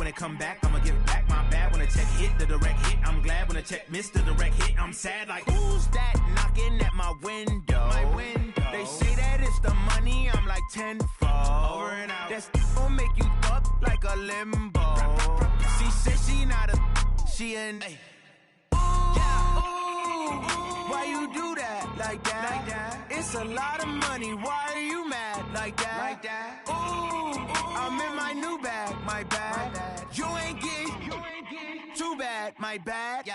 when it come back, I'ma give back my bad. When the check hit, the direct hit, I'm glad. When the check missed, the direct hit, I'm sad. Like, who's that knocking at my window? They say that it's the money, I'm like tenfold. Over and out. That's gon' make you up like a limbo. She said she not a, she an. Why you do that like that? It's a lot of money. Why are you mad like that? Ooh, I'm in my new bag, my bad. You ain't getting too bad, my bad.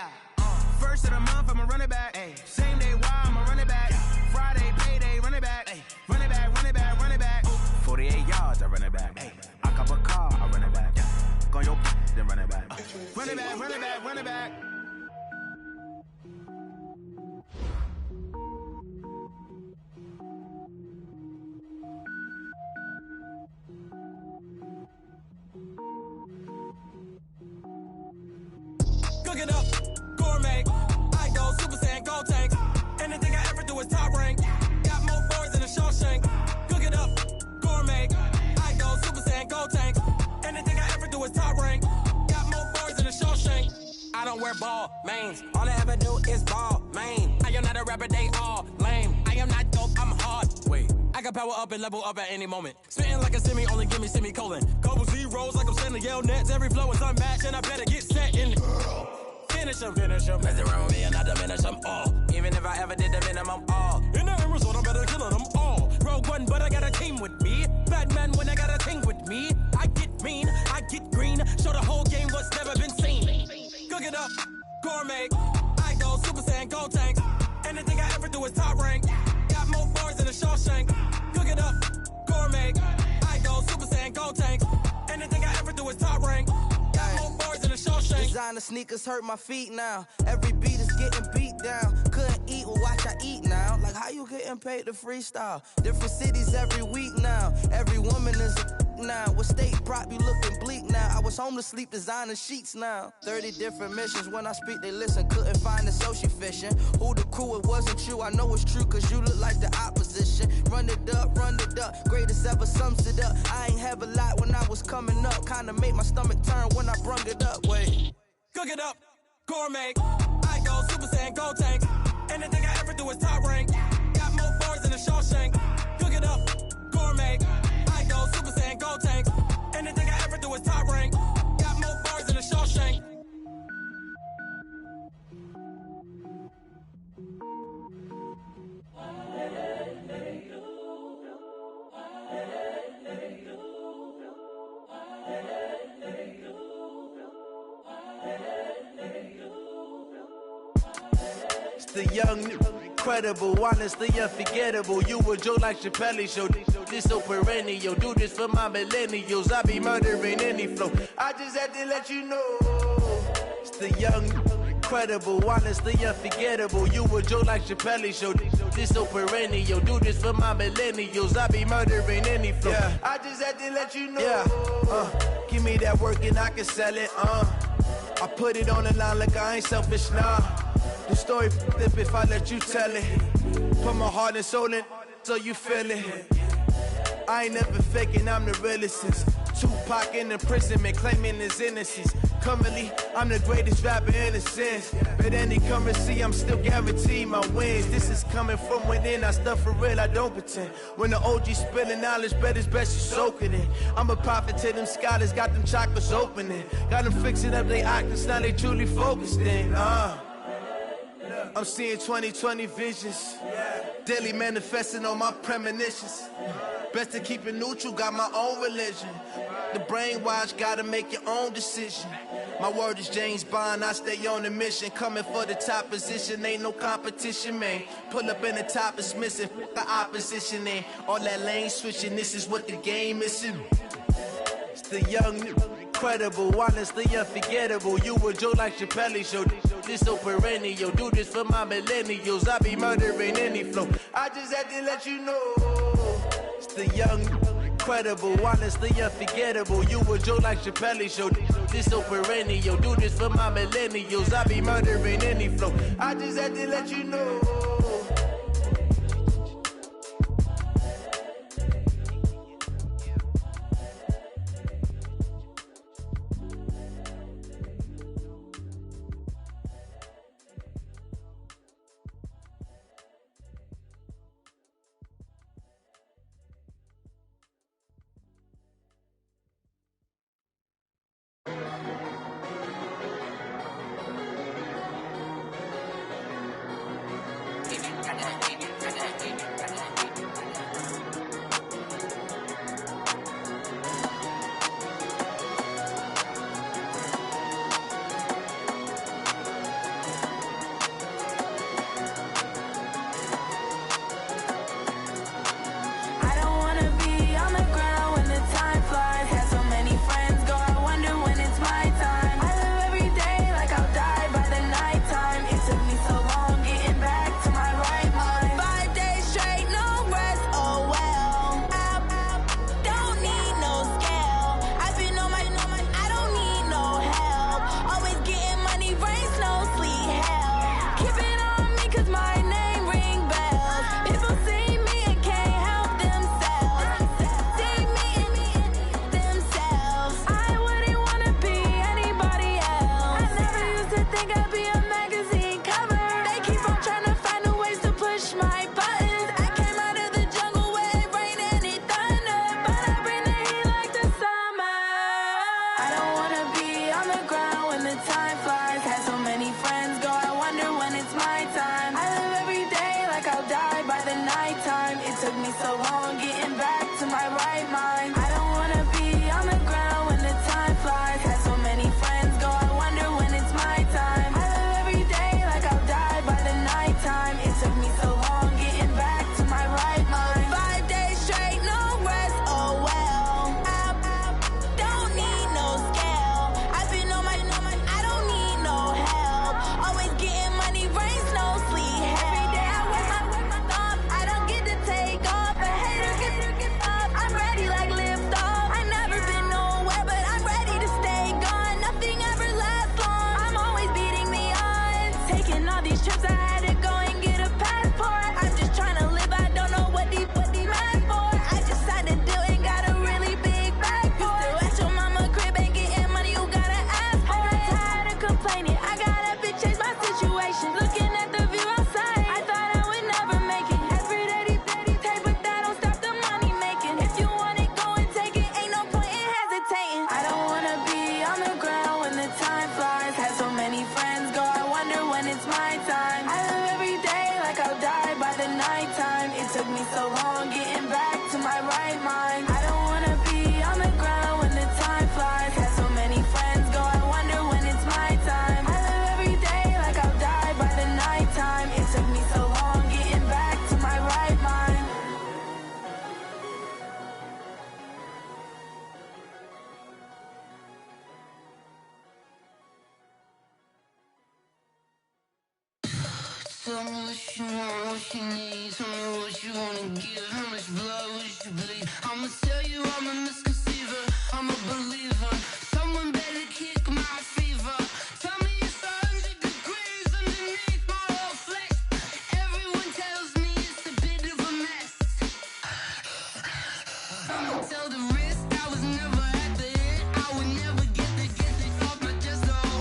First of the month, I'ma run it back. Same day, why I'ma run it back. Friday, payday, run it back. Run it back, run it back, run it back. 48 yards, I run it back. I cop a car, I run it back. Go on your then run it back. Run it back, run it back, run it back. Cook it up, gourmet. I go Super Saiyan, gold tank. Anything I ever do is top rank. Got more boys than a Shawshank. Cook it up, gourmet. I go Super Saiyan, gold tank. Anything I ever do is top rank. Got more boys than a Shawshank. I don't wear ball mains. All I ever do is ball main. I am not a rapper, they all lame. I am not dope, I'm hard. Wait, I can power up and level up at any moment. Spitting like a semi, only give me semicolon. Couple zeros like I'm sending yell nets. Every flow is unmatched and I better get set in. Finish them. Mess around with me and I diminish them all. Even if I ever did the minimum, all. In the end result, I'm better killing them all. Rogue One, but I got a team with me. Batman when I got a team with me. I get mean, I get green. Show the whole game what's never been seen. Cook it up, gourmet. I go Super Saiyan, gold tank. Anything I ever do is top rank. Got more bars than a Shawshank. Cook it up, gourmet. I go Super Saiyan, gold tank. Anything I ever do is top rank. Got more bars than a Shawshank. Designer sneakers hurt my feet now. Every beat is getting beat down. Couldn't eat, well watch I eat now. Like how you getting paid to freestyle? Different cities every week now. Every woman is a now. With state prop, you looking bleak now. I was home to sleep, designer sheets now. 30 different missions. When I speak, they listen. Couldn't find it, so she fishing. Who the crew? It wasn't you. I know it's true, cause you look like the opposition. Run it up, greatest ever sums it up. I ain't have a lot when I was coming up. Kinda made my stomach turn when I brung it up. Wait. Cook it up, gourmet. I go Super Saiyan, gold tank. Anything I ever do is top rank. Got more bars than a Shawshank. Cook it up, gourmet. I go Super Saiyan, gold tank. Anything I ever do is top rank. Got more bars than a Shawshank. The young, incredible, honestly unforgettable. You a Joe like Chappelle show. This so perennial. Do this for my millennials. I be murdering any flow. I just had to let you know. It's the young, incredible, honestly unforgettable. You a Joe like Chappelle show. This so perennial. Do this for my millennials. I be murdering any flow. Yeah. I just had to let you know. Yeah. Give me that work and I can sell it. I put it on the line like I ain't selfish, nah. The story flip if I let you tell it. Put my heart and soul in so you feel it. I ain't never faking, I'm the realest since Tupac in imprisonment, claiming his innocence. Currently, I'm the greatest rapper in a sense. But any currency, I'm still guaranteed my wins. This is coming from within, I stuff for real, I don't pretend. When the OG spilling knowledge, bet it's best you soak it in. I'm a prophet to them scholars, got them chakras opening. Got them fixing up they octaves, now they truly focused in. I'm seeing 2020 visions. Daily manifesting on my premonitions. Best to keep it neutral, got my own religion. The brainwash, gotta make your own decision. My word is James Bond, I stay on a mission. Coming for the top position, ain't no competition, man. Pull up in the top is missing, the opposition in. All that lane switching, this is what the game is in. It's the young, incredible, honestly unforgettable. You a Joe like Chappelle show. This so perennial. Do this for my millennials. I be murdering any flow. I just had to let you know. It's the young, incredible, honestly unforgettable. You a Joe like Chappelle show. This so perennial. Do this for my millennials. I be murdering any flow. I just had to let you know. don't wanna be on the ground when the time flies. Had so many friends go, I wonder when it's my time. I live every day like I'll die by the nighttime. It took me so long getting back to my right mind. I don't wanna be on the ground when the time flies. Had so many friends go, I wonder when it's my time. I live every day like I'll die by the nighttime. It took me so long getting back to my right mind. Tell me what you want, what you need. Tell me what you wanna give. How much blood would you bleed? I'ma tell you I'm a misconceiver. I'm a believer. Someone better kick my fever. Tell me it's 100 degrees underneath my whole flesh. Everyone tells me it's a bit of a mess. I'ma tell the risk I was never at the end. I would never get this off my chest though.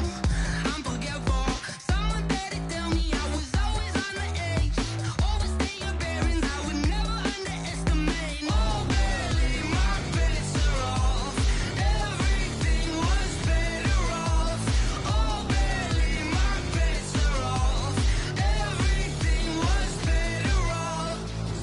I'm forgetful. Someone better tell me I was always on the edge. Overstay your bearings, I would never underestimate. Oh, barely, my bets are off. Everything was better off. Oh, barely, my bets are off. Everything was better off.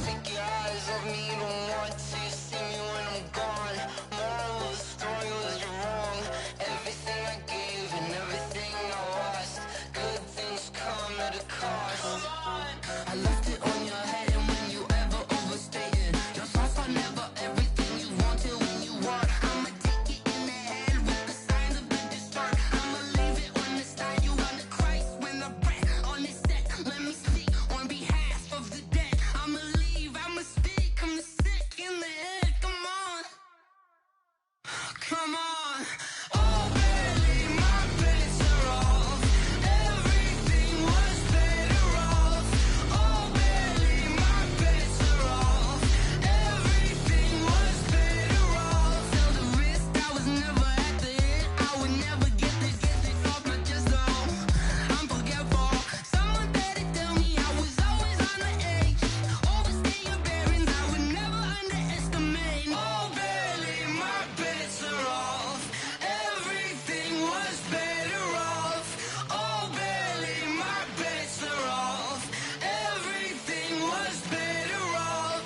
Take your eyes off me, don't want to see me when I'm gone. Moral of the story was you're wrong. Everything I gave and everything I lost. Good things come at a cost. I left it on your head, and when you ever overstay it, your thoughts are never everything you wanted when you want. I'ma take it in the head with the signs of the distort. I'ma leave it on the side. You on the Christ when the breath on this set. Let me speak on behalf of the dead. I'ma leave, I'ma speak. I'm sick in the head. Come on, come on. Oh, barely, my bets are off. Everything was better off. Oh, barely, my bets are off. Everything was better off. Tell the risk I was never at the end. I would never get this off my chest though. I'm forgetful. Someone better tell me I was always on the edge. Overstay your bearings, I would never underestimate. Oh, barely, my bets are off. Everything was better off. Oh, barely, my bets are off. Everything was better off.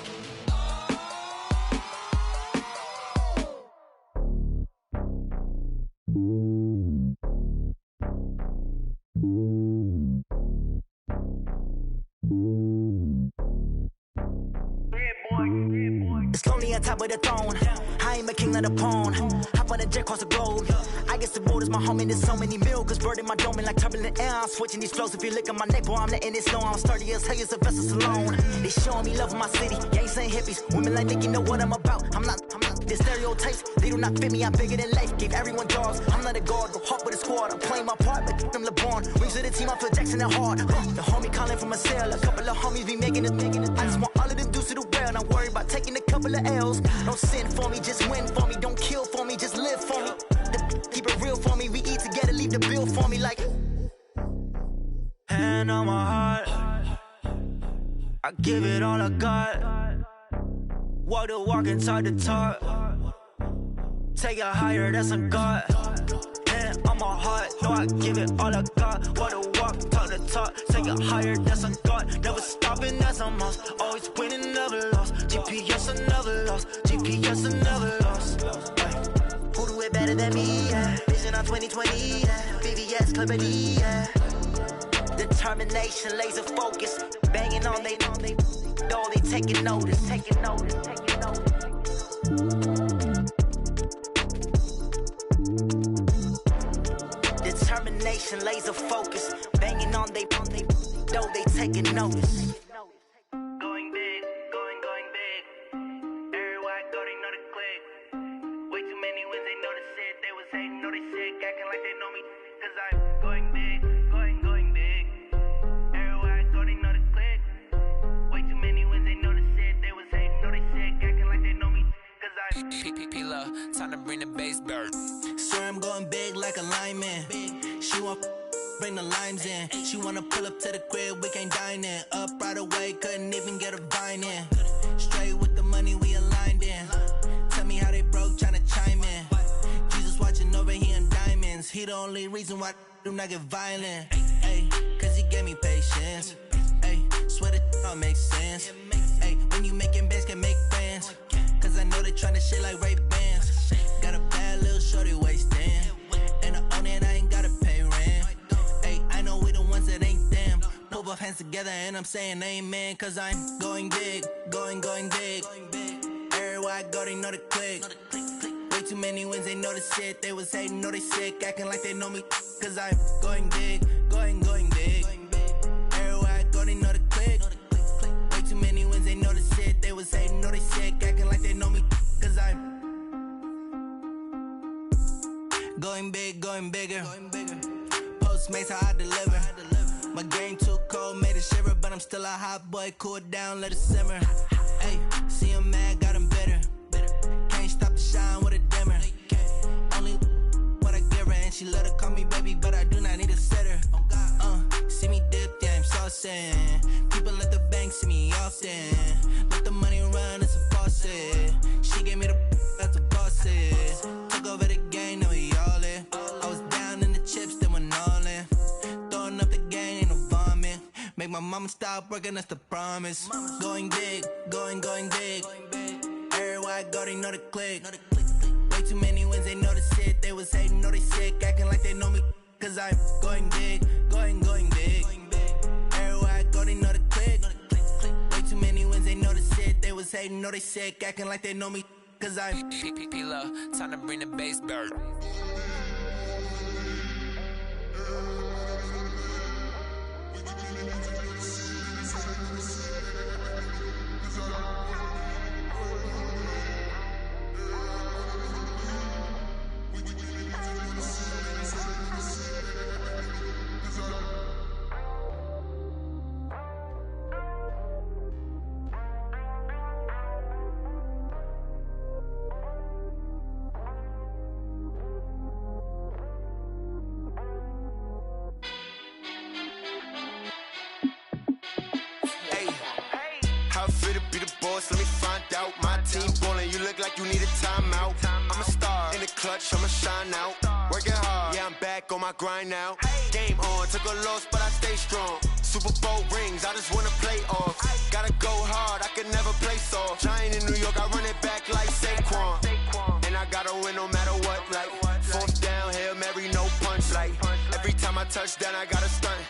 It's lonely on top of the throne. I ain't a king, not a pawn. Hop on a jet across the globe. I guess the road is my home and there's so many milkers burning my dome like turbulent air. I'm switching these flows. If you look at my neck, boy, I'm letting it slow. I'm sturdy as hell, Sylvester Stallone. They showing me love in my city. Gangs ain't hippies. Women like Nick, you know what I'm about. I'm not. The stereotypes, they do not fit me. I'm bigger than life. Gave everyone jobs. I'm not a guard, go hard with a squad. I'm playing my part, but them LeBron. Rings to the team, I feel Jackson and hard. The homie calling from a cell. A couple of homies be making it. I just want all of them dudes to do well. Not worry about taking a couple of L's. Don't sin for me, just win for me. Don't kill for me, just live for me. Keep it real for me. We eat together, leave the bill for me like. Hand on my heart, I give it all I got. Walk the walk and talk the talk. Take it higher, that's a God. Hand on my heart, no, I give it all I got. Walk the walk, talk the talk. Take it higher, that's a God. Never stopping, that's a must. Always winning, never lost. GPS, I never lost. GPS, I never lost. Who do it better than me? Yeah. Vision on 2020. Yeah. VVS, Clippity. Yeah. Determination, laser focus. Banging on they door, they taking notice. Taking notice. Taking notice. Determination, laser focus. Banging on they door, they taking notice. Going big, going big. Everywhere I go, they know the click. Way too many wins, they know the shit. They was hating, know they shit, acting like they know me. Cause I'm going big, going big. Everywhere I go, they know the click. Way too many wins, they know the shit. They was hating, know they shit, acting like they know me. Cause I'm P-P-P-Love, time to bring the bass bird. Sir, I'm going big like a lineman. She want bring the limes in. She wanna pull up to the crib, we can't dine in. Up right away, couldn't even get a vine in. Straight with the money, we aligned in. Tell me how they broke, tryna chime in. Jesus watching he the only reason why I do not get violent. Ay, cause he gave me patience. Ay, swear that all makes sense. Ay, when you making bands, can make friends. Cause I know they tryna shit like Ray-Bans. Got a bad little shorty wasting. And I own it, I ain't gotta pay rent. Ay, I know we the ones that ain't them. Put both hands together and I'm saying amen. Cause I'm going big, going big. Everywhere I go, they know the click. Way too many wins, they know the shit. They was hating, know they sick, acting like they know me. Cause I'm going big, going big. Everywhere I go, they know the click. Way too many wins, they know the shit. They was hating, know they sick, acting like they know me. Cause I'm going big, going bigger. Postmates, how I deliver. My game too cold, made it shiver. But I'm still a hot boy, cool it down, let it simmer. Hey, see him mad, got him bitter. Can't stop the shine with a dimmer. Only what I give her, and she let her call me baby, but I do not need a sitter. See me dip, yeah, I'm saucing. People at the bank see me often. Let the money run, it's a faucet. She gave me the that's a boss is. Took over the game, now we all in. I was down in the chips, then went all in. Throwing up the game, ain't no vomit. Make my mama stop working, that's the promise. Going big, going big. Everywhere I go, they know the click. Way too many wins, they know the shit. They was hating, know they sick, acting like they know me. Cause I'm going big, going big. Everywhere I go, they know the click. Way too many wins, they know the shit. They was hating, know they sick, acting like they know me. Cause I'm P-Lo, time to bring the bass bird. Let me find out. My team ballin', you look like you need a timeout. I'm a star in the clutch, I'ma shine out. Working hard, yeah, I'm back on my grind now. Game on, took a loss, but I stay strong. Super Bowl rings, I just wanna play off. Gotta go hard, I can never play soft. Giant in New York, I run it back like Saquon. And I gotta win no matter what, like fourth down, Hail Mary, no punch. Like every time I touch down, I gotta stunt.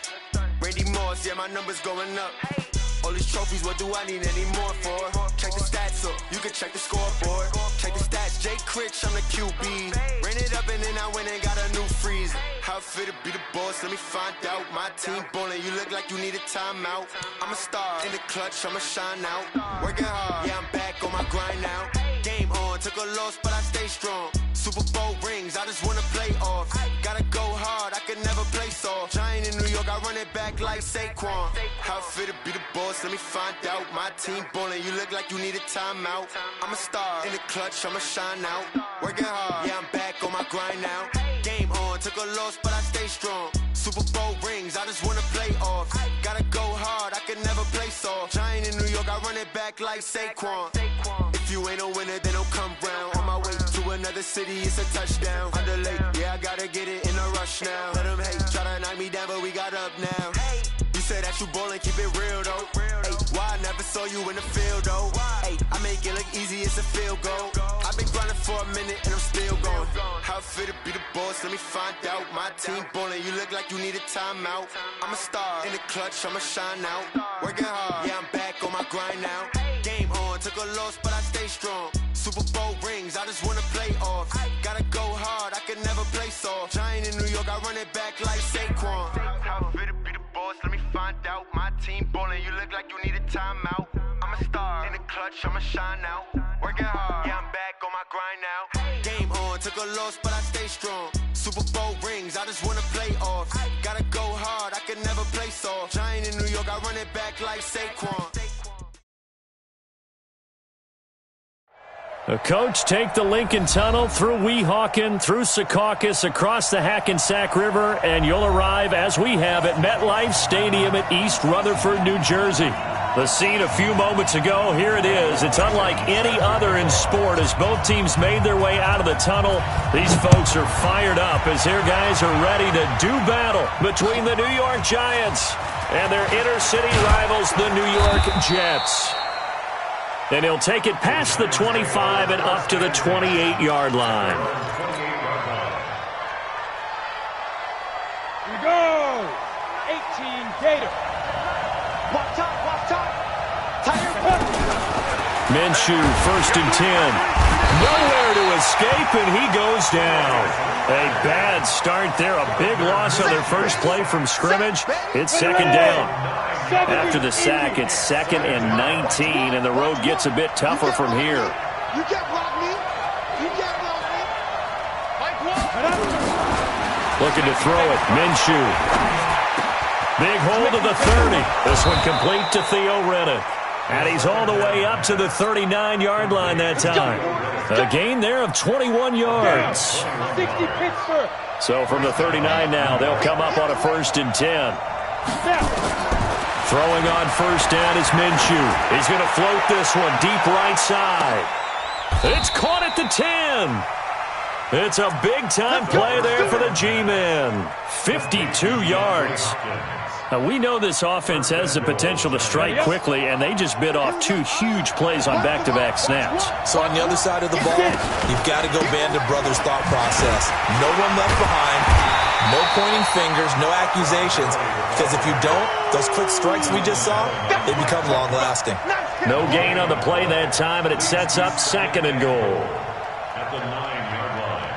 Randy Moss, yeah, my numbers going up. All these trophies, what do I need any more for? Check the stats up, you can check the scoreboard. Check the stats, Jay Critch, I'm the QB. Ran it up and then I went and got a new freeze. How it feel to be the boss, let me find out. My team ballin', you look like you need a timeout. I'm a star in the clutch, I'ma shine out. Working hard, yeah, I'm back on my grind now. Game on, took a loss, but I stay strong. Super Bowl rings, I just wanna play off. Gotta go hard, I can never play soft. Giant in New York, I run it back like Saquon. How it feel to be the boss, let me find out. My team ballin', you look like you need a timeout. I'm a star in the clutch, I'ma shine out. Working hard, yeah, I'm back on my grind now. Game on, took a loss, but I stay strong. Super Bowl rings, I just wanna play off. Gotta go hard, I can never play soft. Giant in New York, I run it back like Saquon. If you ain't a winner, then don't come round. On my way to another city, it's a touchdown. Underlay, yeah, I gotta get it in a rush now. Let them hate, try to knock me down, but we got up now. You say that you ballin', keep it real though. Hey, why I never saw you in the field though? Hey, I make it look easy, it's a field goal. I've been grinding for a minute and I'm still going. How it feel to be the boss, let me find out. My team ballin', you look like you need a timeout. I'm a star in the clutch, I'ma shine out. Working hard, yeah, I'm back on my grind now. Game on, took a loss, but I stay strong. Super Bowl rings, I just wanna play off. Gotta go hard, I can never play soft. Giant in New York, I run it back like Saquon. How it feel to be the boss, let me find out. My team ballin', you look like you need a timeout. I'm a star in the clutch, I'ma shine out. Working hard, yeah, I'm back on my grind now. Game on, took a loss, but I stay strong. Super Bowl rings, I just wanna play off. Gotta go hard, I can never play soft. Giant in New York, I run it back like Saquon. The coach take the Lincoln Tunnel through Weehawken, through Secaucus, across the Hackensack River, and you'll arrive, as we have, at MetLife Stadium at East Rutherford, New Jersey. The scene a few moments ago, here it is. It's unlike any other in sport as both teams made their way out of the tunnel. These folks are fired up as their guys are ready to do battle between the New York Giants and their inner-city rivals, the New York Jets. And he'll take it past the 25 and up to the 28-yard line. Here we go! 18 Gator. Walk top. Minshew, 1st and 10. Nowhere to escape, and he goes down. A bad start there. A big loss on their first play from scrimmage. It's 2nd down. After the sack, it's 2nd and 19, and the road gets a bit tougher from here. You can't block me. You can't block me. Looking to throw it. Minshew. Big hold of the 30. This one complete to Theo Riddick. And he's all the way up to the 39-yard line that time. A gain there of 21 yards. So from the 39 now, they'll come up on a 1st and 10. Throwing on 1st down is Minshew. He's going to float this one deep right side. It's caught at the 10. It's a big-time play there for the G-men. 52 yards. Now, we know this offense has the potential to strike quickly, and they just bit off 2 huge plays on back-to-back snaps. So on the other side of the ball, you've got to go Band of Brothers thought process. No one left behind, no pointing fingers, no accusations, because if you don't, those quick strikes we just saw, they become long-lasting. No gain on the play that time, and it sets up 2nd and goal. At the 9-yard line.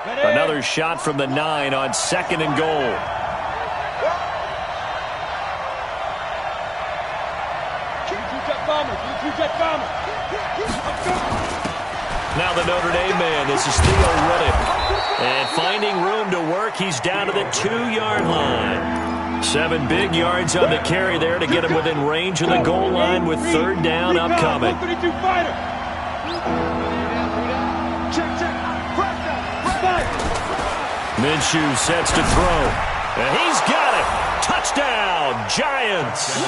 Another shot from the 9 on 2nd and goal. Now the Notre Dame man, this is Theo Riddick. And finding room to work, he's down to the 2-yard line. 7 big yards on the carry there to get him within range of the goal line with 3rd down upcoming. Minshew sets to throw. And he's got it. Touchdown, Giants.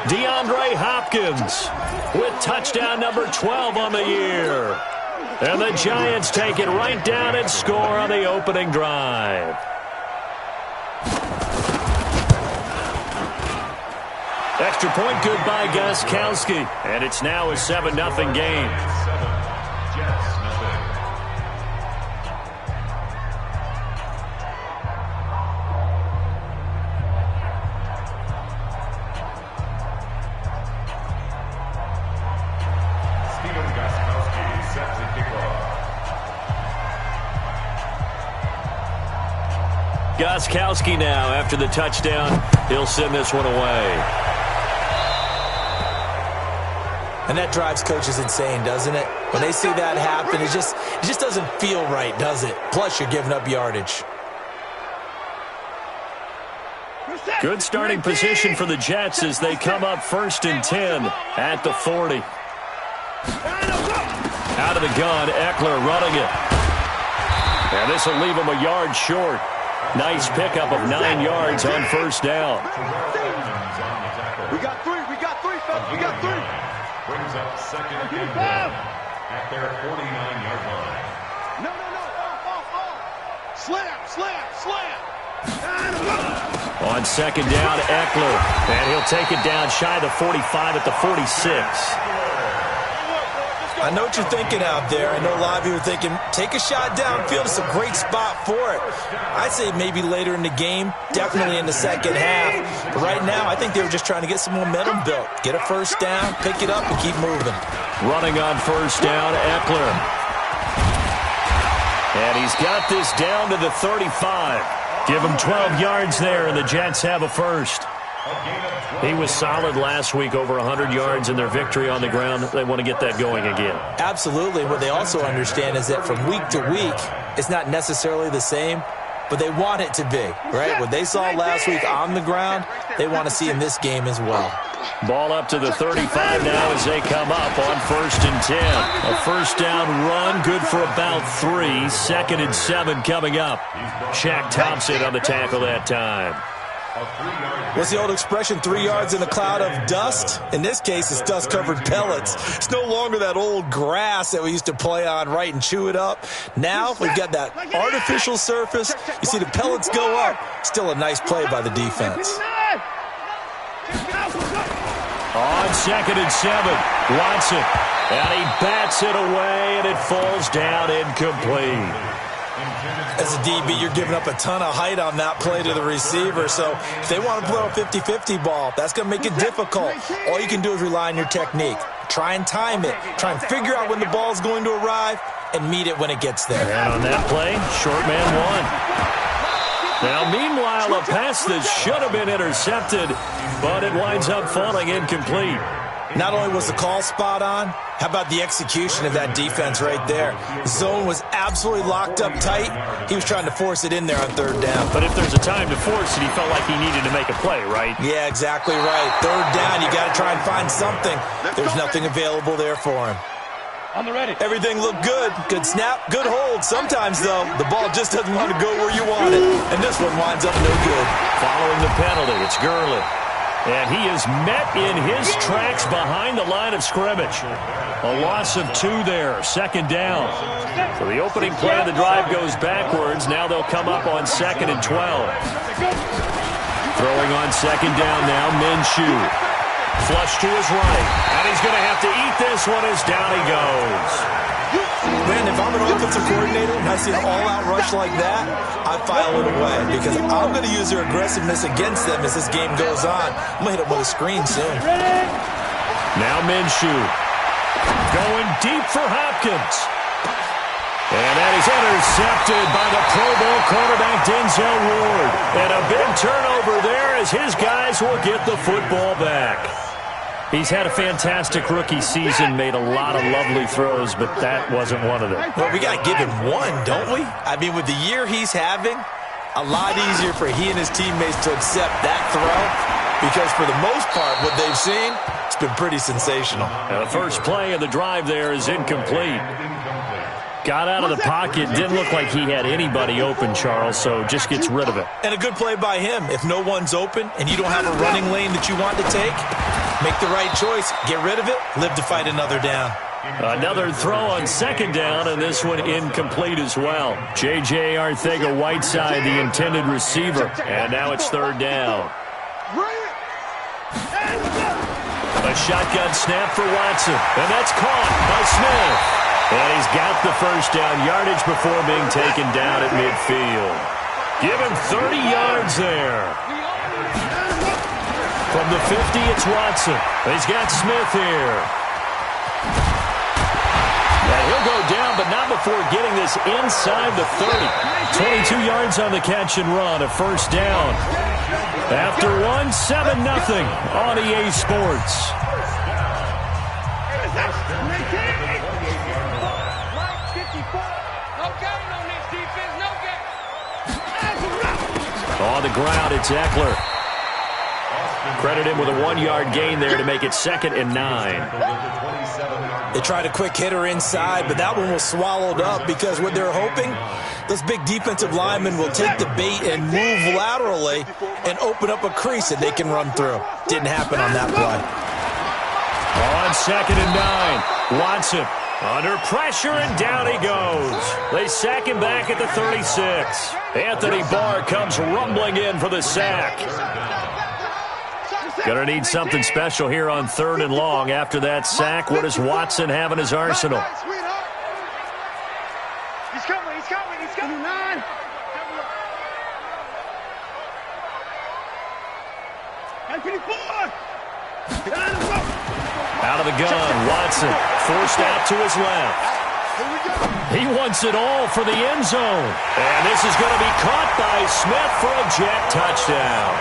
DeAndre Hopkins with touchdown number 12 on the year. And the Giants take it right down and score on the opening drive. Extra point good by Gostkowski. And it's now a 7-0 game. Gostkowski now, after the touchdown, he'll send this one away. And that drives coaches insane, doesn't it? When they see that happen, it just doesn't feel right, does it? Plus, you're giving up yardage. Good starting position for the Jets as they come up 1st and 10 at the 40. Out of the gun, Eckler running it. And this will leave him a yard short. Nice pickup of 9 yards on 1st down. We got 3, fellas. We got 3. Brings up 2nd and 10 at their 49-yard line. No. Slam. On 2nd down, Eckler. And he'll take it down shy of the 45 at the 46. I know what you're thinking out there. I know a lot of you are thinking, take a shot downfield. It's a great spot for it. I'd say maybe later in the game, definitely in the second half. But right now, I think they were just trying to get some momentum built. Get a 1st down, pick it up, and keep moving. Running on 1st down, Eckler. And he's got this down to the 35. Give him 12 yards there, and the Jets have a 1st. He was solid last week, over 100 yards in their victory on the ground. They want to get that going again. Absolutely. What they also understand is that from week to week, it's not necessarily the same, but they want it to be, right? What they saw last week on the ground, they want to see in this game as well. Ball up to the 35 now as they come up on 1st and 10. A 1st down run, good for about 3. 2nd and 7 coming up. Shaq Thompson on the tackle that time. What's the old expression, 3 yards in a cloud of dust? In this case, it's dust-covered pellets. It's no longer that old grass that we used to play on, right, and chew it up. Now we've got that artificial surface. You see the pellets go up. Still a nice play by the defense. On 2nd and 7, Watson. And he bats it away, and it falls down incomplete. As a DB, you're giving up a ton of height on that play to the receiver. So if they want to play a 50-50 ball, that's going to make it difficult. All you can do is rely on your technique. Try and time it. Try and figure out when the ball is going to arrive and meet it when it gets there. And on that play, short man won. Now, meanwhile, a pass that should have been intercepted, but it winds up falling incomplete. Not only was the call spot on, how about the execution of that defense right there? Zone was absolutely locked up tight. He was trying to force it in there on 3rd down. But if there's a time to force it, he felt like he needed to make a play, right? Yeah, exactly right. 3rd down, you got to try and find something. There's nothing available there for him. On the ready. Everything looked good. Good snap, good hold. Sometimes, though, the ball just doesn't want to go where you want it. And this one winds up no good. Following the penalty, it's Gurley. And he is met in his tracks behind the line of scrimmage. A loss of 2 there, 2nd down. So the opening play of the drive goes backwards. Now they'll come up on 2nd and 12. Throwing on 2nd down now, Minshew. Flush to his right. And he's going to have to eat this one as down he goes. Man, if I'm an offensive coordinator and I see an all-out rush like that, I file it away because I'm going to use their aggressiveness against them as this game goes on. I'm going to hit them with a screen soon. Now Minshew going deep for Hopkins. And that is intercepted by the Pro Bowl cornerback Denzel Ward. And a big turnover there as his guys will get the football back. He's had a fantastic rookie season, made a lot of lovely throws, but that wasn't one of them. Well, we got to give him one, don't we? I mean, with the year he's having, a lot easier for he and his teammates to accept that throw because for the most part, what they've seen, it's been pretty sensational. Now, the first play of the drive there is incomplete. Got out of the pocket, didn't look like he had anybody open, Charles, so just gets rid of it. And a good play by him. If no one's open and you don't have a running lane that you want to take, make the right choice, get rid of it, live to fight another down. Another throw on 2nd down, and this one incomplete as well. J.J. Arcega-Whiteside, the intended receiver, and now it's 3rd down. A shotgun snap for Watson, and that's caught by Smith. And he's got the first down yardage before being taken down at midfield. Give him 30 yards there. From the 50, it's Watson. He's got Smith here. And he'll go down, but not before getting this inside the 30. 22 yards on the catch and run, a first down. After one, 7-0 on EA Sports. On the ground, it's Eckler. Credit him with a 1-yard gain there to make it 2nd and 9. They tried a quick hitter inside, but that one was swallowed up because what they're hoping, those big defensive linemen will take the bait and move laterally and open up a crease that they can run through. Didn't happen on that play. On 2nd and 9, Watson under pressure, and down he goes. They sack him back at the 36. Anthony Barr comes rumbling in for the sack. Gonna need something special here on 3rd and long. After that sack, what does Watson have in his arsenal? He's coming, he's coming, he's coming. 9. Out of the gun, Watson forced out to his left. He wants it all for the end zone. And this is going to be caught by Smith for a jet touchdown.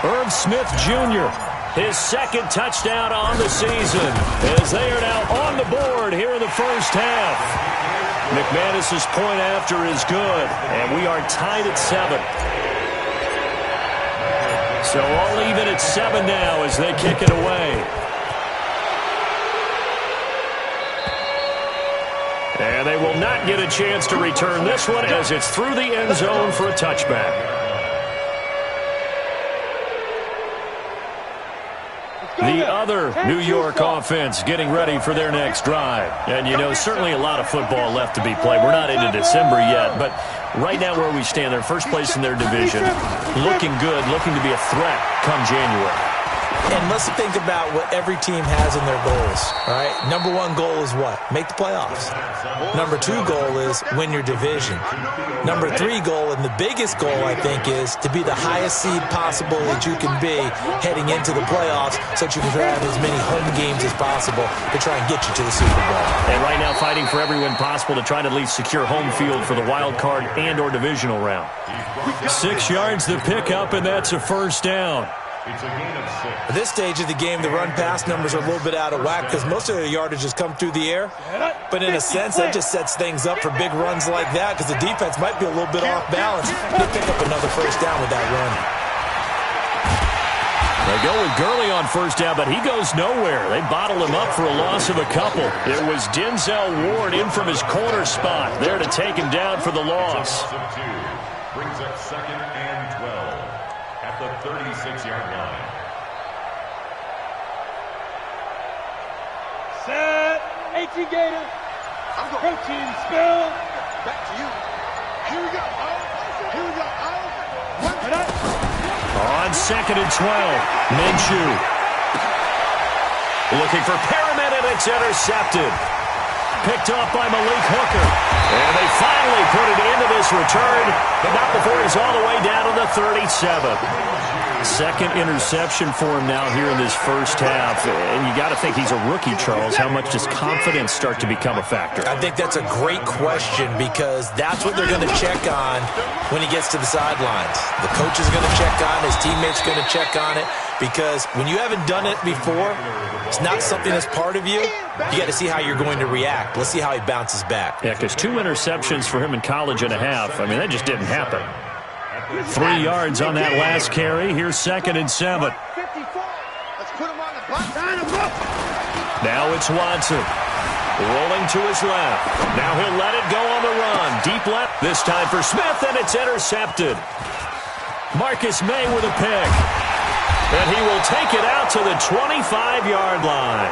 Irv Smith Jr., his 2nd touchdown on the season, as they are now on the board here in the first half. McManus's point after is good, and we are tied at 7. So all even at 7 now as they kick it away. And they will not get a chance to return this one as it's through the end zone for a touchback. The other New York offense getting ready for their next drive. And, you know, certainly a lot of football left to be played. We're not into December yet, but right now where we stand, they're first place in their division, looking good, looking to be a threat come January. And let's think about what every team has in their goals, right? Number one goal is what? Make the playoffs. Number two goal is win your division. Number three goal, and the biggest goal, I think, is to be the highest seed possible that you can be heading into the playoffs so that you can have as many home games as possible to try and get you to the Super Bowl. And right now fighting for every win possible to try to at least secure home field for the wild card and or divisional round. 6 yards the pickup, and that's a first down. At this stage of the game, the run-pass numbers are a little bit out of whack because most of the yardage has come through the air. But in a sense, that just sets things up for big runs like that because the defense might be a little bit off balance. They pick up another first down with that run. They go with Gurley on first down, but he goes nowhere. They bottled him up for a loss of a couple. It was Denzel Ward in from his corner spot there to take him down for the loss. Brings up 2nd and 12 at the 36-yard line. Set. 18 Gator. Protein spill. Back to you. Here we go. Here we go. On 2nd and 12, Minshew. Looking for Perriman, and it's intercepted. Picked off by Malik Hooker. And they finally put it into this return, but not before he's all the way down to the 37. Second interception for him now here in this first half. And you got to think he's a rookie, Charles. How much does confidence start to become a factor? I think that's a great question because that's what they're going to check on when he gets to the sidelines. The coach is going to check on it. His teammates are going to check on it because when you haven't done it before, it's not something that's part of you. You got to see how you're going to react. Let's see how he bounces back. Yeah, because 2 interceptions for him in college and a half. I mean, that just didn't happen. 3 yards on that last carry. Here's 2nd and 7. Now it's Watson. Rolling to his left. Now he'll let it go on the run. Deep left. This time for Smith, and it's intercepted. Marcus May with a pick. And he will take it out to the 25-yard line.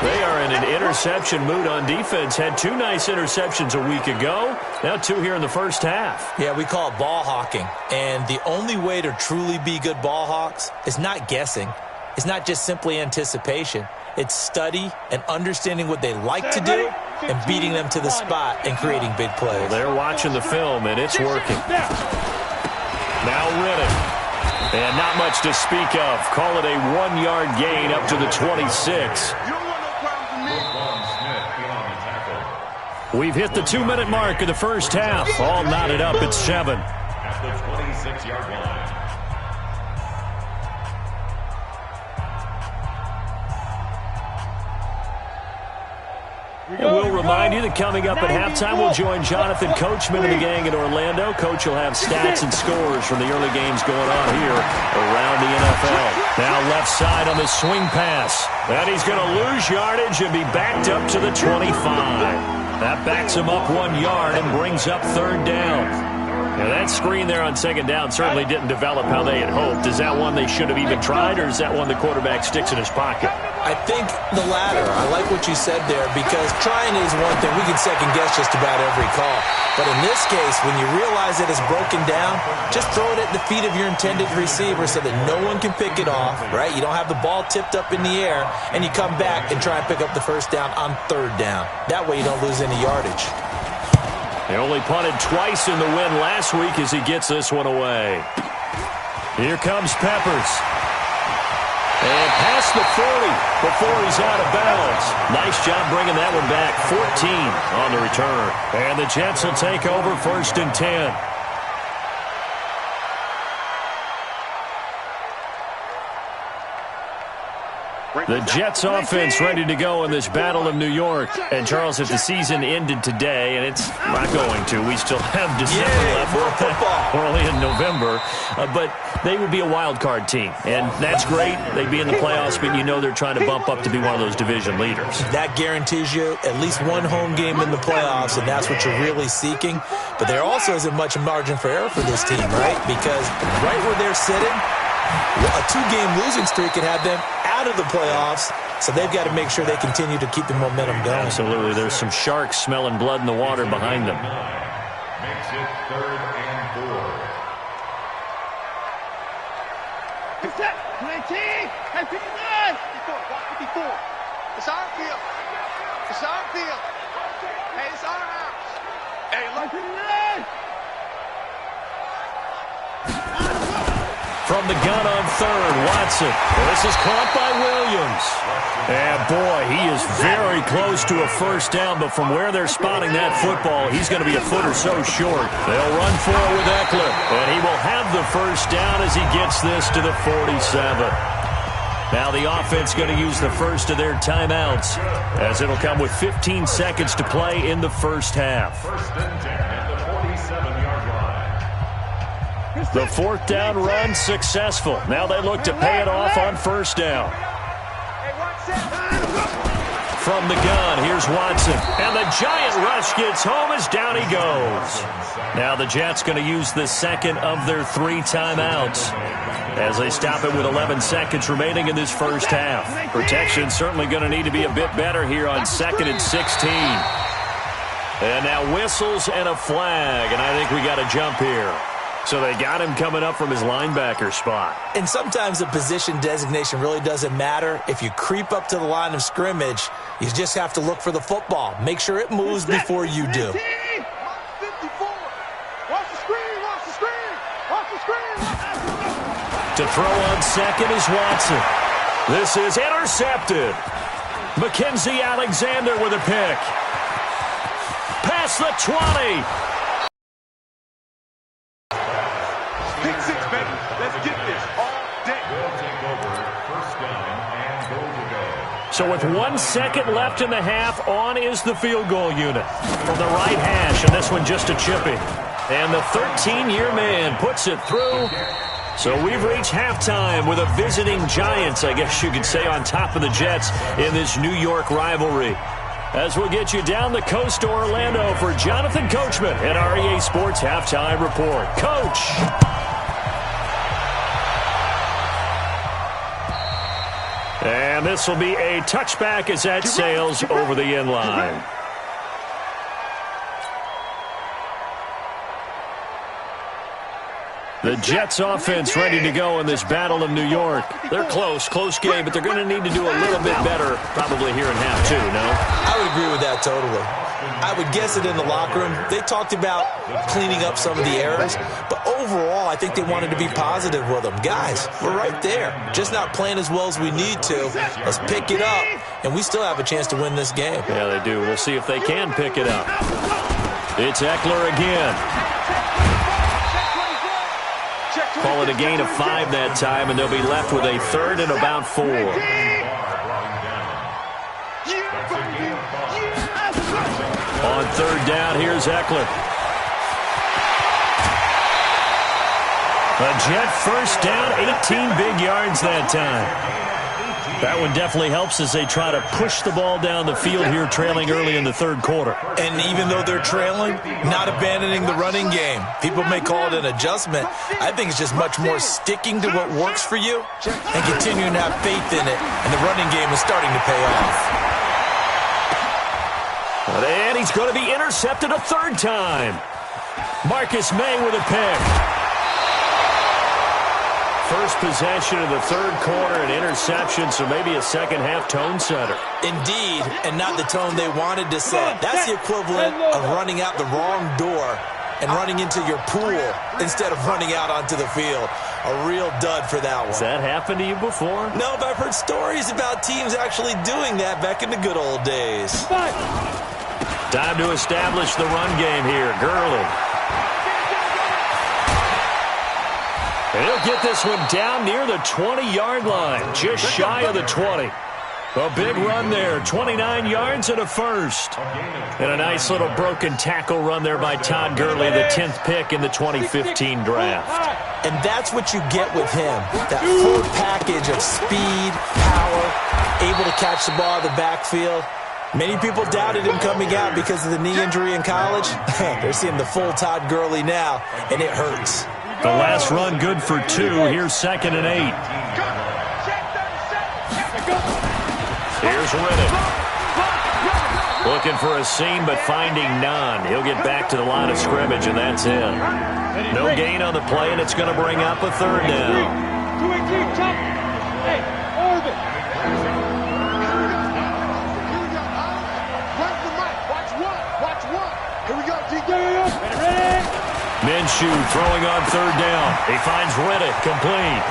They are in an interception mood on defense. Had 2 nice interceptions a week ago. Now 2 here in the first half. Yeah, we call it ball hawking. And the only way to truly be good ball hawks is not guessing. It's not just simply anticipation. It's study and understanding what they like to do and beating them to the spot and creating big plays. Well, they're watching the film, and it's working. Now Riddick. And not much to speak of. Call it a 1-yard gain up to the 26. We've hit the 2-minute mark of the first half. All knotted up at 7. At the 26-yard line. And we'll remind you that coming up at halftime, we'll join Jonathan Coachman and the gang in Orlando. Coach will have stats and scores from the early games going on here around the NFL. Now left side on the swing pass. And he's going to lose yardage and be backed up to the 25. That backs him up 1 yard and brings up 3rd down. Now that screen there on 2nd down certainly didn't develop how they had hoped. Is that one they should have even tried, or is that one the quarterback sticks in his pocket? I think the latter. I like what you said there because trying is one thing. We can second guess just about every call. But in this case, when you realize that it's broken down, just throw it at the feet of your intended receiver so that no one can pick it off, right? You don't have the ball tipped up in the air, and you come back and try and pick up the first down on 3rd down. That way you don't lose any yardage. They only punted twice in the win last week as he gets this one away. Here comes Peppers. And past the 40 before he's out of bounds. Nice job bringing that one back. 14 on the return. And the Jets will take over 1st and 10. The Jets offense ready to go in this Battle of New York. And, Charles, if the season ended today, and it's not going to, we still have December left. We're only in November. But they would be a wild card team. And that's great. They'd be in the playoffs, but you know they're trying to bump up to be one of those division leaders. That guarantees you at least one home game in the playoffs, and that's what you're really seeking. But there also isn't much margin for error for this team, right? Because right where they're sitting, a 2-game losing streak could have them out of the playoffs, so they've got to make sure they continue to keep the momentum going. Absolutely. There's some sharks smelling blood in the water behind them. Makes it 3rd and 4. It's that 19. Hey, 59. 54. It's our field. It's our field. Hey, it's our house. Hey, look. 59. From the gun on third, Watson. This is caught by Williams. And boy, he is very close to a first down, but from where they're spotting that football, he's going to be a foot or so short. They'll run for it with Eckler, and he will have the first down as he gets this to the 47. Now the offense going to use the first of their timeouts, as it'll come with 15 seconds to play in the first half. 1st and 10 at the 47-yard line. The 4th down run successful. Now they look to pay it off on first down. From the gun, here's Watson. And the giant rush gets home as down he goes. Now the Jets going to use the second of their 3 timeouts as they stop it with 11 seconds remaining in this first half. Protection certainly going to need to be a bit better here on 2nd and 16. And now whistles and a flag, and I think we got a jump here. So they got him coming up from his linebacker spot. And sometimes the position designation really doesn't matter. If you creep up to the line of scrimmage, you just have to look for the football. Make sure it moves before you do. 54. Watch the screen, watch the screen, watch the screen. To throw on second is Watson. This is intercepted. Mackenzie Alexander with a pick. Past the 20. Pick 6, baby. Let's get this all day. Will take over 1st down and goal to go. So with 1 second left in the half, on is the field goal unit. From the right hash, and this one just a chipping. And the 13-year man puts it through. So we've reached halftime with a visiting Giants, I guess you could say, on top of the Jets in this New York rivalry. As we'll get you down the coast to Orlando for Jonathan Coachman at REA Sports Halftime Report. Coach! And this will be a touchback as that sails over the end line. The Jets offense ready to go in this battle of New York. They're close game, but they're going to need to do a little bit better probably here in half two, no? I would agree with that totally. I would guess it in the locker room. They talked about cleaning up some of the errors, but overall I think they wanted to be positive with them. Guys, we're right there. Just not playing as well as we need to. Let's pick it up, and we still have a chance to win this game. Yeah, they do. We'll see if they can pick it up. It's Eckler again. Call it a gain of 5 that time, and they'll be left with a 3rd and about 4. On 3rd down, here's Eckler. A Jet first down, 18 big yards that time. That one definitely helps as they try to push the ball down the field here, trailing early in the 3rd quarter. And even though they're trailing, not abandoning the running game. People may call it an adjustment. I think it's just much more sticking to what works for you and continuing to have faith in it. And the running game is starting to pay off. And he's going to be intercepted a 3rd time. Marcus May with a pick. First possession of the 3rd quarter, an interception, so maybe a second-half tone setter. Indeed, and not the tone they wanted to set. That's the equivalent of running out the wrong door and running into your pool instead of running out onto the field. A real dud for that one. Has that happened to you before? No, but I've heard stories about teams actually doing that back in the good old days. Time to establish the run game here. Gurley. And he'll get this one down near the 20-yard line, just shy of the 20. A big run there, 29 yards and a first. And a nice little broken tackle run there by Todd Gurley, the 10th pick in the 2015 draft. And that's what you get with him, that full package of speed, power, able to catch the ball in the backfield. Many people doubted him coming out because of the knee injury in college. They're seeing the full Todd Gurley now, and it hurts. The last run good for 2. Here's 2nd and 8. Here's Riddick. Looking for a seam, but finding none. He'll get back to the line of scrimmage, and that's it. No gain on the play, and it's going to bring up a third down. 2-18, chop. Hey, orbit. Watch one. Here we go, DJ. Ready? Minshew throwing on third down. He finds Riddick complete.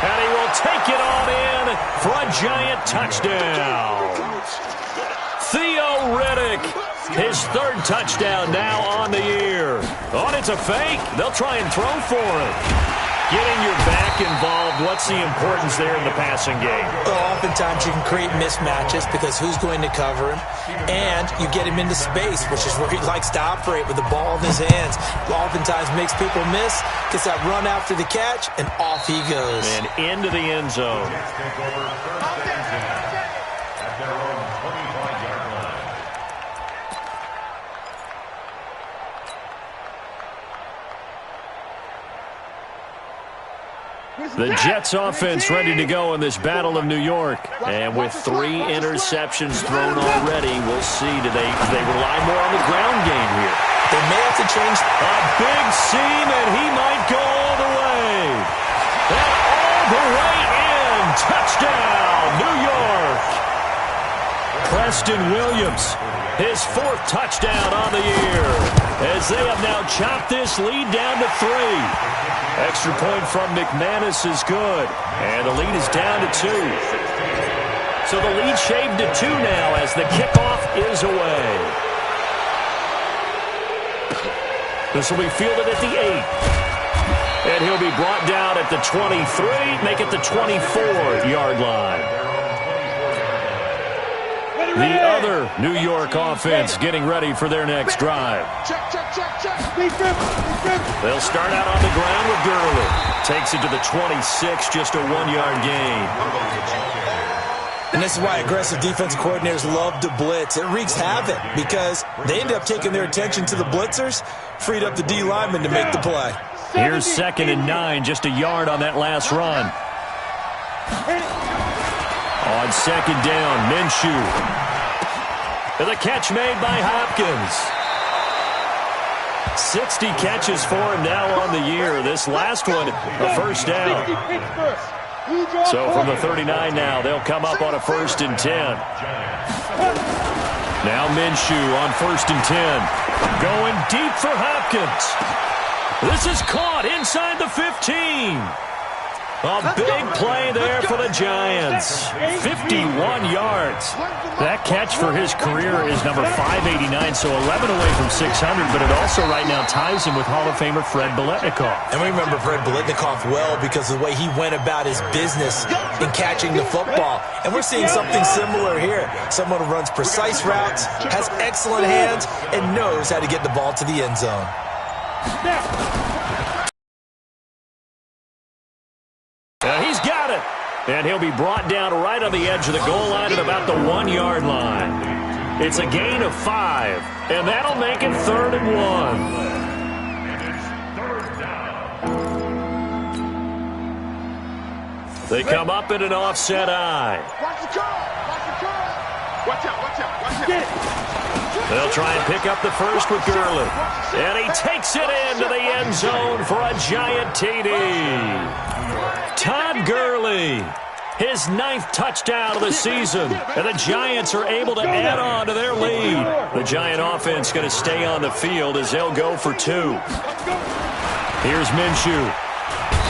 And he will take it on in for a giant touchdown. Theo Riddick, his third touchdown now on the year. Oh, and it's a fake. They'll try and throw for it. Getting your back involved, what's the importance there in the passing game? Well, oftentimes you can create mismatches because who's going to cover him, and you get him into space, which is where he likes to operate with the ball in his hands. Oftentimes makes people miss, gets that run after the catch, and off he goes. And into the end zone. The Jets offense ready to go in this Battle of New York. And with 3 interceptions thrown already, we'll see do they rely more on the ground game here. They may have to change. A big seam, and he might go all the way. And all the way in. Touchdown, New York. Preston Williams, his 4th touchdown on the year, as they have now chopped this lead down to 3. Extra point from McManus is good, and the lead is down to 2. So the lead shaved to 2 now as the kickoff is away. This will be fielded at the 8. And he'll be brought down at the 23, make it the 24-yard line. The other New York offense getting ready for their next drive. They'll start out on the ground with Gurley. Takes it to the 26, just a 1-yard gain. And this is why aggressive defensive coordinators love to blitz. It wreaks havoc because they end up taking their attention to the blitzers, freed up the D lineman to make the play. Here's 2nd and 9, just a yard on that last run. On 2nd down, Minshew. And the catch made by Hopkins. 60 catches for him now on the year. This last one, a first down. So from the 39 now, they'll come up on a 1st and 10. Now Minshew on 1st and 10. Going deep for Hopkins. This is caught inside the 15. A big play there for the Giants. 51 yards. That catch for his career is number 589, so 11 away from 600, but it also right now ties him with Hall of Famer Fred Biletnikoff. And we remember Fred Biletnikoff well because of the way he went about his business in catching the football. And we're seeing something similar here. Someone who runs precise routes, has excellent hands, and knows how to get the ball to the end zone. He's got it. And he'll be brought down right on the edge of the goal line at about the 1-yard line. It's a gain of 5, and that'll make it 3rd and 1. They come up in an offset eye. Watch the curl. Watch out. They'll try and pick up the first with Gurley. And he takes it into the end zone for a giant TD. Todd Gurley, his 9th touchdown of the season. And the Giants are able to add on to their lead. The Giant offense going to stay on the field as they'll go for 2. Here's Minshew.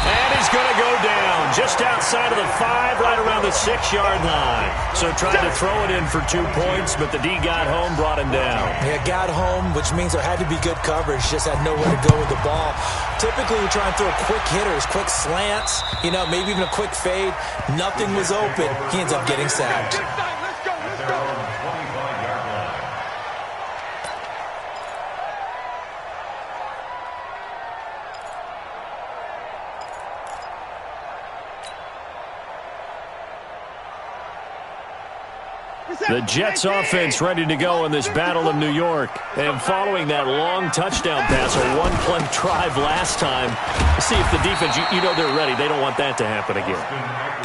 And he's going to go down just outside of the 5, right around the 6-yard line. So tried to throw it in for 2 points, but the D got home, brought him down. Yeah, got home, which means there had to be good coverage. Just had nowhere to go with the ball. Typically, we try and throw quick hitters, quick slants, maybe even a quick fade. Nothing was open. He ends up getting sacked. The Jets offense ready to go in this Battle of New York. And following that long touchdown pass, a one-play drive last time, see if the defense, you know they're ready. They don't want that to happen again.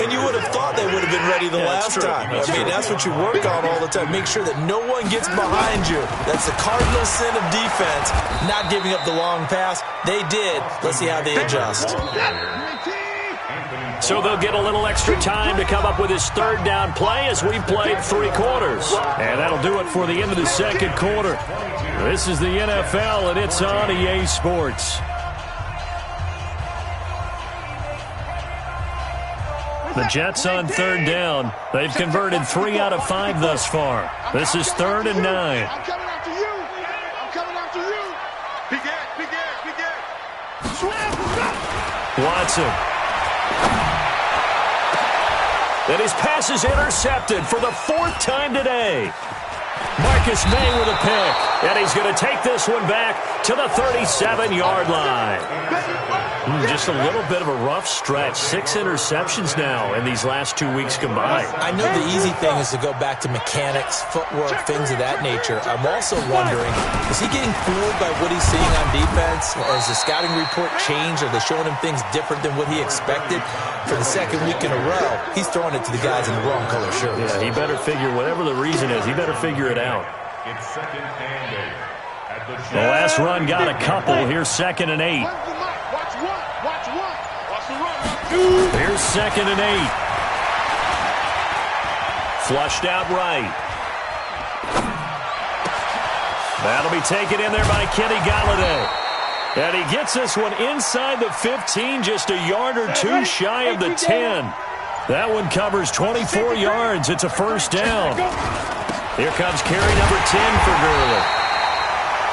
And you would have thought they would have been ready the last time. That's what you work on all the time. Make sure that no one gets behind you. That's the cardinal sin of defense, not giving up the long pass. They did. Let's see how they adjust. So they'll get a little extra time to come up with his third down play as we played 3 quarters. And that'll do it for the end of the second quarter. This is the NFL, and it's on EA Sports. The Jets on third down. They've converted 3 out of 5 thus far. This is 3rd and 9. I'm coming after you. I'm coming after you. Begin. Watson. And his pass is intercepted for the 4th time today. Marcus May with a pick. And he's going to take this one back to the 37-yard line. Just a little bit of a rough stretch. 6 interceptions now in these last 2 weeks combined. I know the easy thing is to go back to mechanics, footwork, things of that nature. I'm also wondering, is he getting fooled by what he's seeing on defense? Has the scouting report changed? Are they showing him things different than what he expected? For the 2nd week in a row, he's throwing it to the guys in the wrong color shirts. Yeah, he better figure, whatever the reason is, he better figure it out. It's 2nd and 8. The last run got a couple. Here's 2nd and 8. Here's 2nd and 8. Flushed out right. That'll be taken in there by Kenny Galladay. And he gets this one inside the 15, just a yard or 2 shy of the 10. That one covers 24 yards. It's a 1st down. Here comes carry number 10 for Gurley.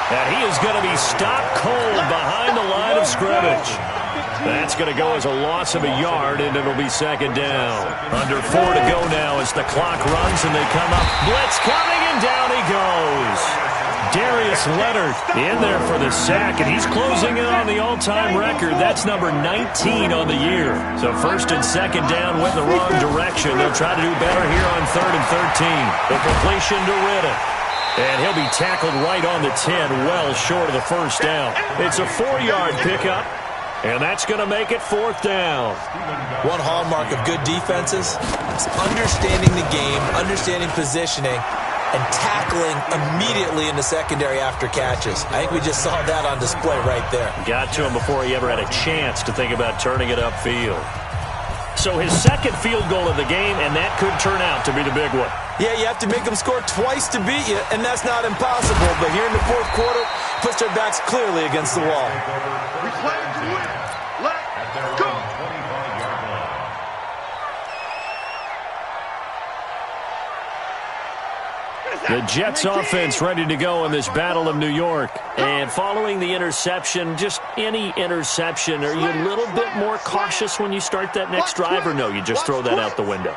And he is going to be stopped cold behind the line of scrimmage. That's going to go as a loss of a yard, and it'll be 2nd down. Under 4 to go now as the clock runs, and they come up. Blitz coming, and down he goes. Darius Leonard in there for the sack, and he's closing in on the all-time record. That's number 19 on the year. So 1st and 2nd down went the wrong direction. They'll try to do better here on 3rd and 13. The completion to Riddick. And he'll be tackled right on the 10, well short of the 1st down. It's a 4-yard pickup, and that's going to make it 4th down. One hallmark of good defenses is understanding the game, understanding positioning, and tackling immediately in the secondary after catches. I think we just saw that on display right there. Got to him before he ever had a chance to think about turning it upfield. So his 2nd field goal of the game, and that could turn out to be the big one. Yeah, you have to make them score twice to beat you, and that's not impossible. But here in the 4th quarter, puts their backs clearly against the wall. We play to win. Let's go. The Jets offense ready to go in this Battle of New York. And following the interception, just any interception, are you a little bit more cautious when you start that next drive, or no, you just throw that out the window?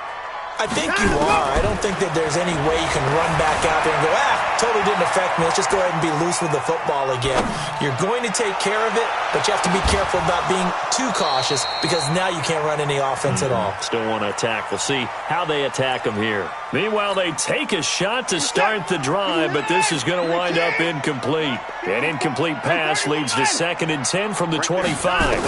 I think you are. I don't think that there's any way you can run back out there and go, totally didn't affect me. Let's just go ahead and be loose with the football again. You're going to take care of it, but you have to be careful about being too cautious because now you can't run any offense at all. Still want to attack. We'll see how they attack them here. Meanwhile, they take a shot to start the drive, but this is going to wind up incomplete. An incomplete pass leads to 2nd and 10 from the 25.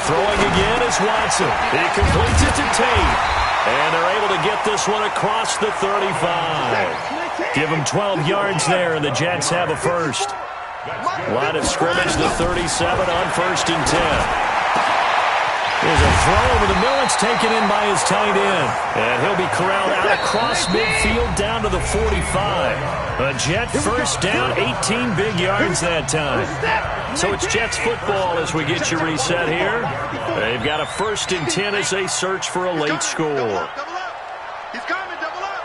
Throwing again is Watson. He completes it to Tate. And they're able to get this one across the 35. Give them 12 yards there, and the Jets have a 1st. Line of scrimmage, the 37 on 1st and 10. There's a throw over the middle. It's taken in by his tight end. And he'll be corralled out across midfield down to the 45. A Jet 1st down, 18 big yards that time. So it's Jets football as we get you reset here. They've got a 1st and 10 as they search for a late score. Double up. He's coming, double up.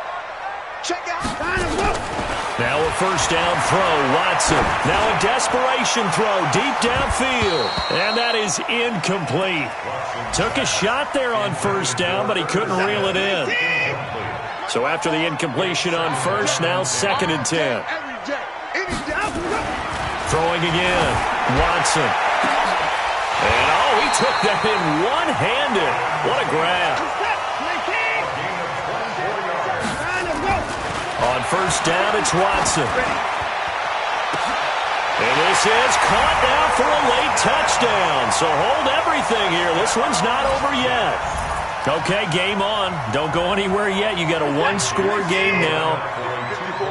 Check out. Now a 1st down throw, Watson. Now a desperation throw deep downfield. And that is incomplete. Took a shot there on 1st down, but he couldn't reel it in. So after the incompletion on 1st, now 2nd and 10. Throwing again, Watson. And he took that in one-handed. What a grab. first down, it's Watson. And this is caught now for a late touchdown. So hold everything here. This one's not over yet. Okay, game on. Don't go anywhere yet. You got a one-score game now.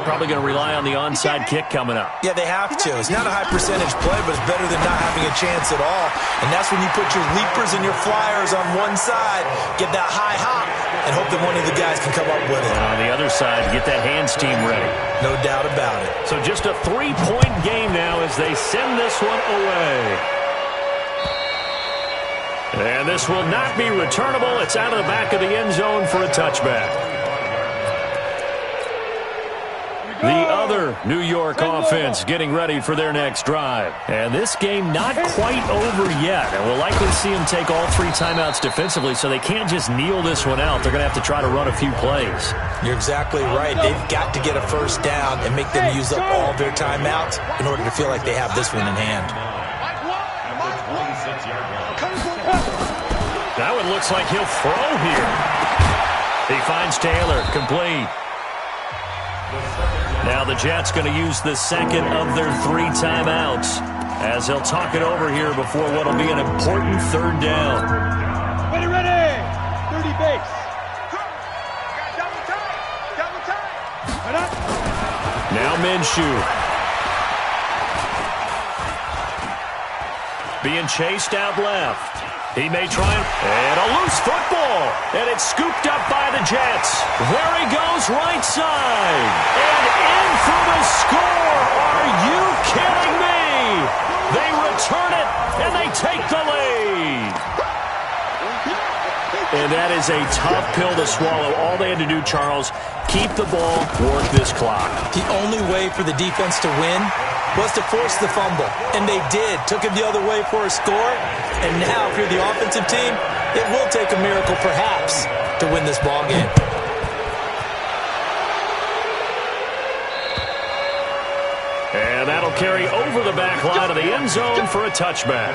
Probably going to rely on the onside kick coming up. Yeah, they have to. It's not a high-percentage play, but it's better than not having a chance at all. And that's when you put your leapers and your flyers on one side, get that high hop, and hope that one of the guys can come up with it. And on the other side, get that hands team ready. No doubt about it. So just a 3-point game now as they send this one away. And this will not be returnable. It's out of the back of the end zone for a touchback. The other New York offense getting ready for their next drive. And this game not quite over yet. And we'll likely see them take all 3 timeouts defensively, so they can't just kneel this one out. They're going to have to try to run a few plays. You're exactly right. They've got to get a first down and make them use up all their timeouts in order to feel like they have this one in hand. That one looks like he'll throw here. He finds Taylor, complete. Now the Jets going to use the second of their 3 timeouts as they'll talk it over here before what will be an important third down. Ready, 30 base. Now Minshew. Being chased out left. He may try and a loose football. And it's scooped up by the Jets. There he goes, right side. And in for the score. Are you kidding me? They return it, and they take the lead. And that is a tough pill to swallow. All they had to do, Charles, keep the ball, work this clock. The only way for the defense to win was to force the fumble. And they did. Took it the other way for a score. And now, if you're the offensive team, it will take a miracle, perhaps, to win this ball game. And that'll carry over the back line of the end zone for a touchback.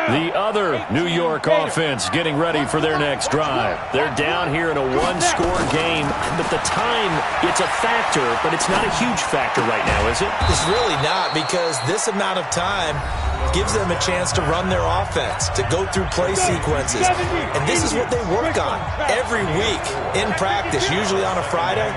The other New York offense getting ready for their next drive. They're down here in a one-score game, but the time, it's a factor, but it's not a huge factor right now, is it? It's really not, because this amount of time gives them a chance to run their offense, to go through play sequences. And this is what they work on every week in practice, usually on a Friday.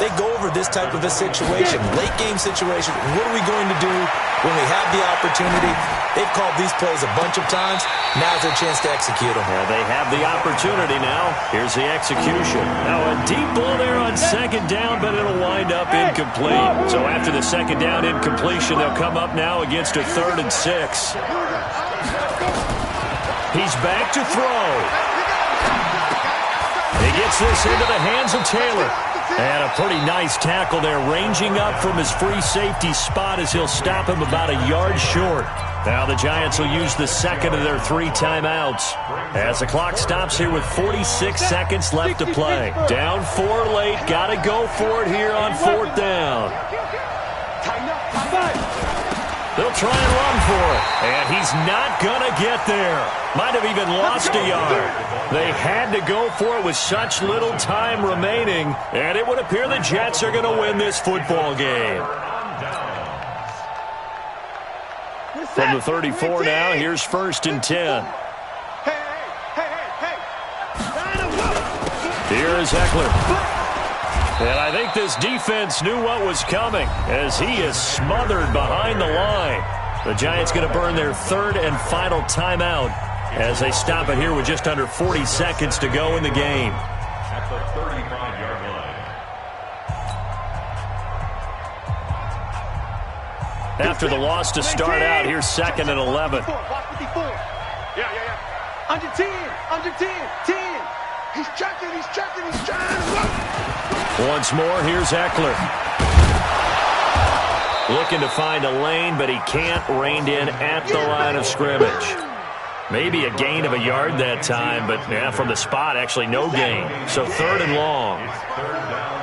They go over this type of a situation, late game situation. What are we going to do when we have the opportunity? They've called these plays a bunch of times. Now's their chance to execute them. Yeah, they have the opportunity now. Here's the execution. Now a deep ball there on second down, but it'll wind up incomplete. So after the second down incompletion, they'll come up now against a 3rd and 6. He's back to throw. He gets this into the hands of Taylor. And a pretty nice tackle there, ranging up from his free safety spot as he'll stop him about a yard short. Now the Giants will use the second of their 3 timeouts as the clock stops here with 46 seconds left to play. Down 4 late, got to go for it here on 4th down. They'll try and run for it, and he's not going to get there. Might have even lost a yard. They had to go for it with such little time remaining, and it would appear the Jets are going to win this football game. From the 34 now, here's 1st and 10. Here is Eckler. And I think this defense knew what was coming as he is smothered behind the line. The Giants going to burn their 3rd and final timeout as they stop it here with just under 40 seconds to go in the game. At the 35-yard line. After the loss to start out, here's 2nd and 11. Under 10, 10. He's checking, he's trying to run. Once more, here's Eckler. Looking to find a lane, but he can't, reined in at the line of scrimmage. Maybe a gain of a yard that time, but from the spot, actually no gain. So 3rd and long.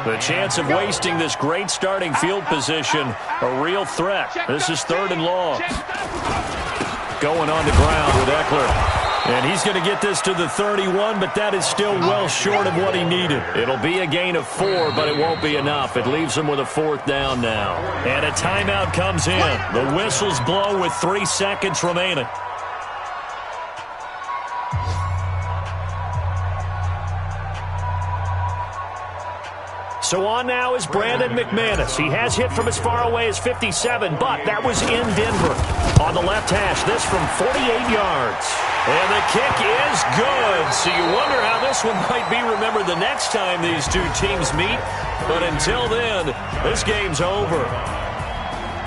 The chance of wasting this great starting field position, a real threat. This is 3rd and long. Going on the ground with Eckler. And he's going to get this to the 31, but that is still well short of what he needed. It'll be a gain of 4, but it won't be enough. It leaves him with a 4th down now. And a timeout comes in. The whistles blow with 3 seconds remaining. So on now is Brandon McManus. He has hit from as far away as 57, but that was in Denver. On the left hash, this from 48 yards. And the kick is good. So you wonder how this one might be remembered the next time these two teams meet. But until then, this game's over.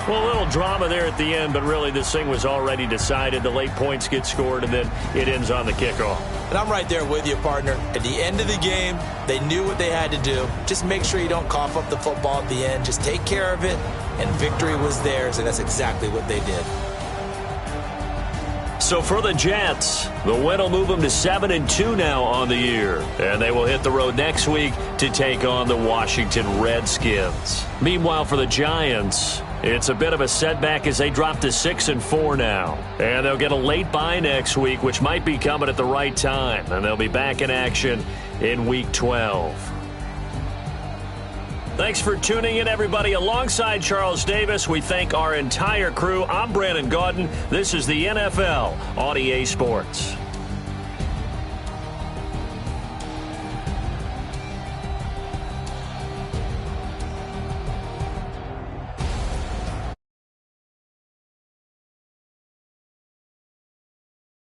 Well, a little drama there at the end, but really this thing was already decided. The late points get scored, and then it ends on the kickoff. And I'm right there with you, partner. At the end of the game, they knew what they had to do. Just make sure you don't cough up the football at the end. Just take care of it, and victory was theirs, and that's exactly what they did. So for the Jets, the win will move them to 7-2 now on the year. And they will hit the road next week to take on the Washington Redskins. Meanwhile, for the Giants, it's a bit of a setback as they drop to 6-4 now. And they'll get a late bye next week, which might be coming at the right time. And they'll be back in action in Week 12. Thanks for tuning in, everybody. Alongside Charles Davis, we thank our entire crew. I'm Brandon Gaudin. This is the NFL on EA Sports.